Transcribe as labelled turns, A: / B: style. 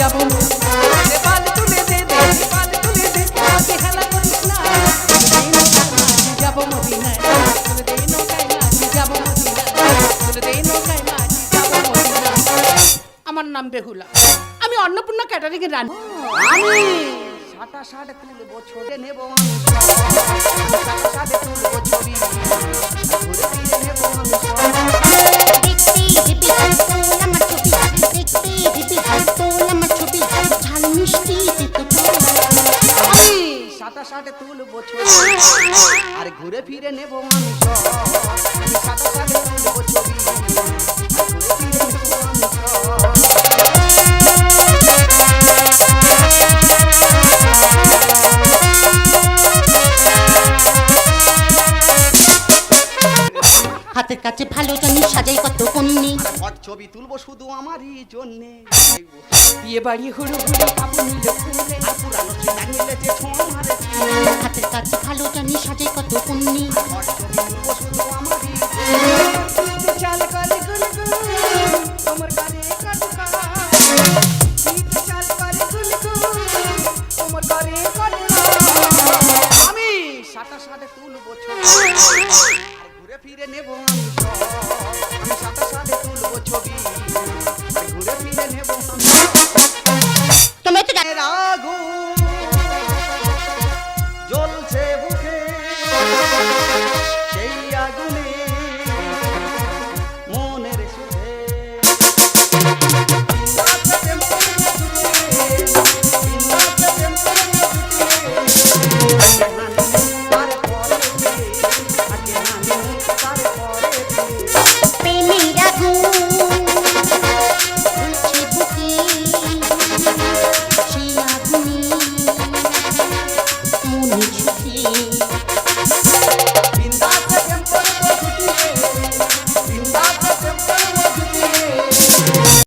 A: যাবো পাল তুলে দে পাল তুলে দে আগে হেলা করিস না যাবো মদিনায় তুলে দে নৌকায় মাঝি যাবো মদিনায় তুলে দে নৌকায় মাঝি যাবো মদিনায়। আমার নাম বেহুলা, আমি অন্নপূর্ণা ক্যাটারিং এর রানী।
B: আমি সাটা সাড়ে তুলবো ছোটে নেব আমি সাটা সাড়ে তুলবো ছবি ঘুরে ফিরে নেব আমি
C: দেখতে হিপি তোল আমার ছবি, দেখতে হিপি তোল আমার ছবি, ঝাল মিষ্টি তেতো
B: আমি সাটা সাড়ে তুলবো ছবি আর ঘুরে ফিরে নেব আমি সাটা সাড়ে তুলবো ছবি ঘুরে ফিরে নেব আমি
C: হাতের কাছে ভালো জানি সাজাই কত কন্যি,
B: হট ছবি তুলবো শুধু আমারই জন্যে
A: বিয়ে বাড়ি হুড়ু হুড়ু পাবো নিলে ফুলে
B: আর পুরানো চিনা নিলে যে ছোঁয়া মারে
C: হাতের কাছে ভালো জানি সাজাই কত কন্যি,
B: হট ছবি তুলবো শুধু আমারই
A: চাল করে গুলগুল তোমার কারে কাটকা চাল করে গুলগুল তোমার কারে কাটকা।
B: আমি সাটা সাড়ে তুলবো ছবি আর ঘুরে ফিরে নেব আমি সাটা সাড়ে তুলবো ছবি আর ঘুরে ফিরে নেব
C: তুমি তো
B: আগুন জ্বলছে বুকে সেই আগুনে মনের সুখে
C: প্রেমের আগুন জ্বলছে বুকে, সেই আগুনে মনে ছুটে
B: বিন্দাস